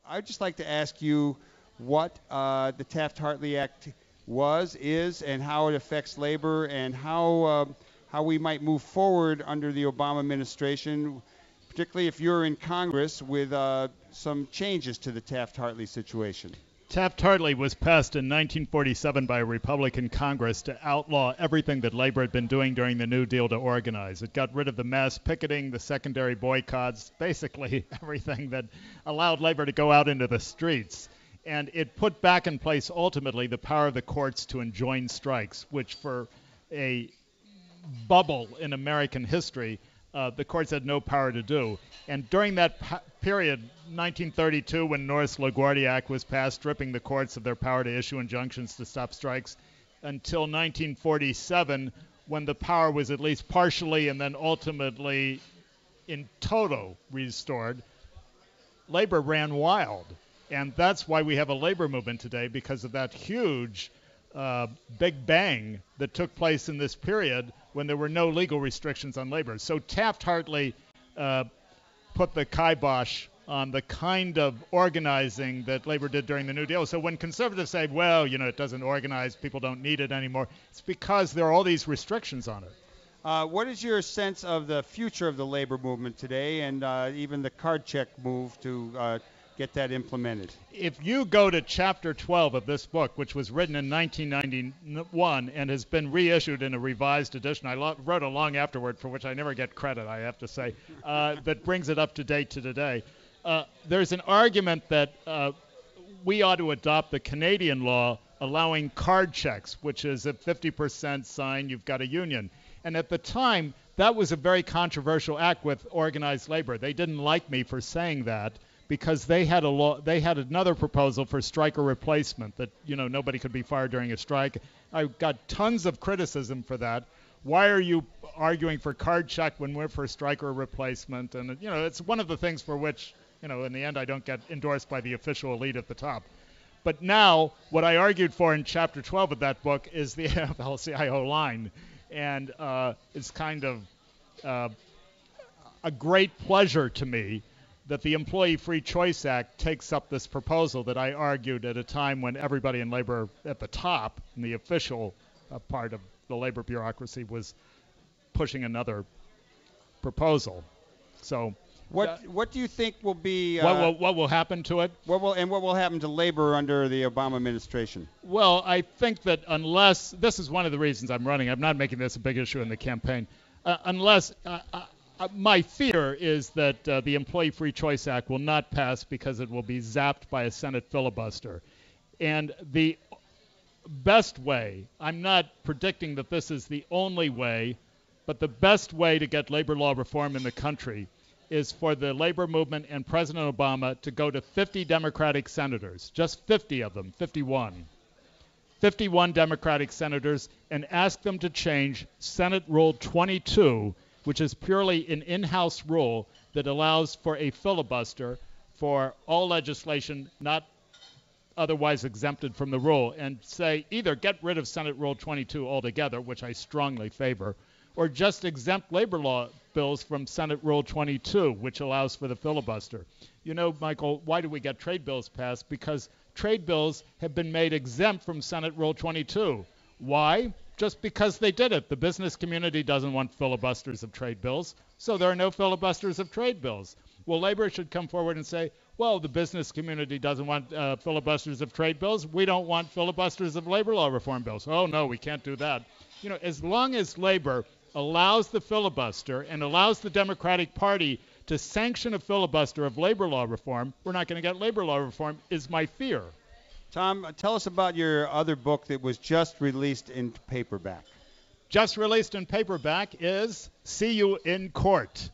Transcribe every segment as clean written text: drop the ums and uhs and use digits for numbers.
I'd just like to ask you what the Taft-Hartley Act is, and how it affects labor, and how we might move forward under the Obama administration, particularly if you're in Congress, with some changes to the Taft-Hartley situation. Taft-Hartley was passed in 1947 by a Republican Congress to outlaw everything that labor had been doing during the New Deal to organize. It got rid of the mass picketing, the secondary boycotts, basically everything that allowed labor to go out into the streets. And it put back in place, ultimately, the power of the courts to enjoin strikes, which for a bubble in American history, the courts had no power to do. And during that period, 1932, when Norris LaGuardia Act was passed, stripping the courts of their power to issue injunctions to stop strikes, until 1947, when the power was at least partially and then ultimately in toto restored, labor ran wild. And that's why we have a labor movement today, because of that huge big bang that took place in this period when there were no legal restrictions on labor. So Taft-Hartley put the kibosh on the kind of organizing that labor did during the New Deal. So when conservatives say, well, it doesn't organize, people don't need it anymore, it's because there are all these restrictions on it. What is your sense of the future of the labor movement today, and even the card check move to get that implemented? If you go to chapter 12 of this book, which was written in 1991 and has been reissued in a revised edition, I wrote a long afterword for which I never get credit, I have to say, that brings it up to date to today. There's an argument that we ought to adopt the Canadian law allowing card checks, which is a 50% sign you've got a union. And at the time, that was a very controversial act with organized labor. They didn't like me for saying that, because they had another proposal for striker replacement, that nobody could be fired during a strike. I got tons of criticism for that. Why are you arguing for card check when we're for striker replacement? And it's one of the things for which in the end I don't get endorsed by the official elite at the top. But now what I argued for in chapter 12 of that book is the AFL-CIO line, and it's kind of a great pleasure to me that the Employee Free Choice Act takes up this proposal that I argued at a time when everybody in labor at the top, in the official part of the labor bureaucracy, was pushing another proposal. So what do you think will be what will happen to it? What will happen to labor under the Obama administration? Well, I think that unless this is one of the reasons I'm running, I'm not making this a big issue in the campaign, unless my fear is that the Employee Free Choice Act will not pass because it will be zapped by a Senate filibuster. And the best way, I'm not predicting that this is the only way, but the best way to get labor law reform in the country is for the labor movement and President Obama to go to 50 Democratic senators, just 50 of them, 51 Democratic senators, and ask them to change Senate Rule 22, which is purely an in-house rule that allows for a filibuster for all legislation not otherwise exempted from the rule, and say either get rid of Senate Rule 22 altogether, which I strongly favor, or just exempt labor law bills from Senate Rule 22, which allows for the filibuster. Michael, why do we get trade bills passed? Because trade bills have been made exempt from Senate Rule 22. Why? Just because they did it. The business community doesn't want filibusters of trade bills, so there are no filibusters of trade bills. Well, labor should come forward and say, well, the business community doesn't want filibusters of trade bills. We don't want filibusters of labor law reform bills. Oh, no, we can't do that. As long as labor allows the filibuster and allows the Democratic Party to sanction a filibuster of labor law reform, we're not going to get labor law reform, is my fear. Tom, tell us about your other book that was just released in paperback. Just released in paperback is See You in Court,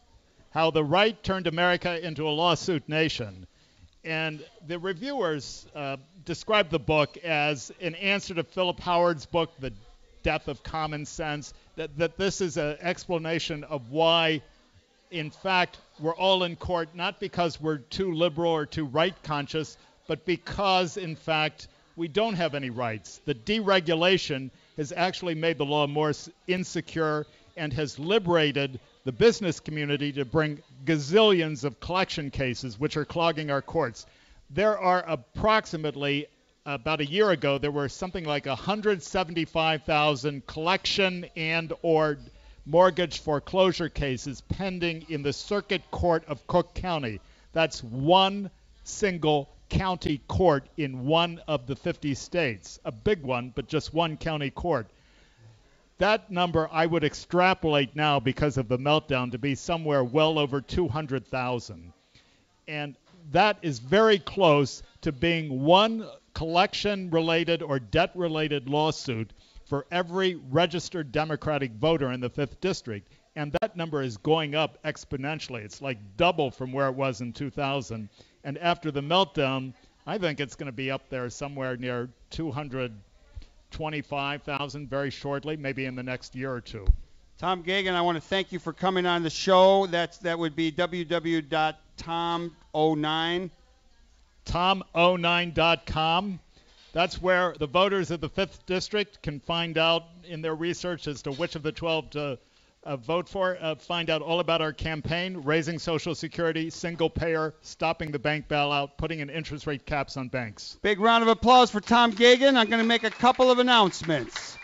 How the Right Turned America into a Lawsuit Nation. And the reviewers described the book as an answer to Philip Howard's book, The Death of Common Sense, that this is an explanation of why, in fact, we're all in court, not because we're too liberal or too right-conscious, but because, in fact, we don't have any rights. The deregulation has actually made the law more insecure and has liberated the business community to bring gazillions of collection cases, which are clogging our courts. there are approximately, about a year ago, there were something like 175,000 collection and or mortgage foreclosure cases pending in the Circuit Court of Cook County. That's one single county court in one of the 50 states. A big one, but just one county court. That number I would extrapolate now because of the meltdown to be somewhere well over 200,000. And that is very close to being one collection-related or debt-related lawsuit for every registered Democratic voter in the 5th District. And that number is going up exponentially. It's like double from where it was in 2000. And after the meltdown, I think it's going to be up there somewhere near 225,000 very shortly, maybe in the next year or two. Tom Geoghagen, I want to thank you for coming on the show. That would be www.tom09. Tom09.com. That's where the voters of the 5th District can find out in their research as to which of the 12 to vote for, find out all about our campaign, raising Social Security, single payer, stopping the bank bailout, putting in interest rate caps on banks. Big round of applause for Tom Geoghagen. I'm going to make a couple of announcements.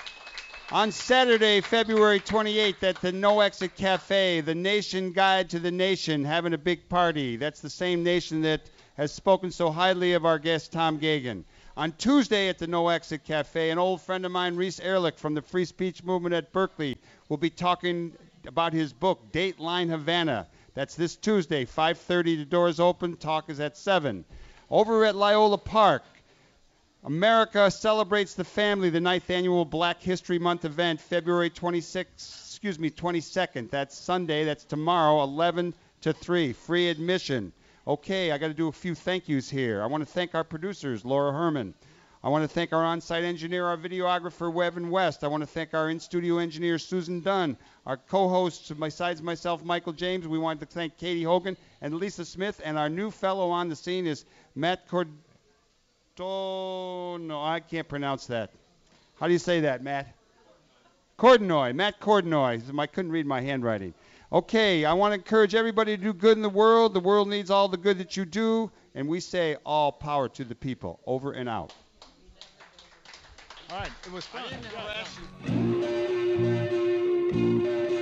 On Saturday, February 28th at the No Exit Cafe, the Nation Guide to the Nation, having a big party. That's the same nation that has spoken so highly of our guest, Tom Geoghagen. On Tuesday at the No Exit Cafe, an old friend of mine, Reese Ehrlich from the Free Speech Movement at Berkeley, will be talking about his book, Dateline Havana. That's this Tuesday, 5:30. The doors open. Talk is at 7. Over at Loyola Park, America Celebrates the Family, the 9th annual Black History Month event, February 22nd. That's Sunday. That's tomorrow, 11 to 3. Free admission. Okay, I got to do a few thank yous here. I want to thank our producers, Laura Herman. I want to thank our on-site engineer, our videographer, Wevin West. I want to thank our in-studio engineer, Susan Dunn. Our co-hosts, besides myself, Michael James. We wanted to thank Katie Hogan and Lisa Smith. And our new fellow on the scene is Matt no, I can't pronounce that. How do you say that, Matt? Cordenoy. Matt Cordenoy. I couldn't read my handwriting. Okay, I want to encourage everybody to do good in the world. The world needs all the good that you do. And we say all power to the people. Over and out. All right, it was fun. I didn't harass you.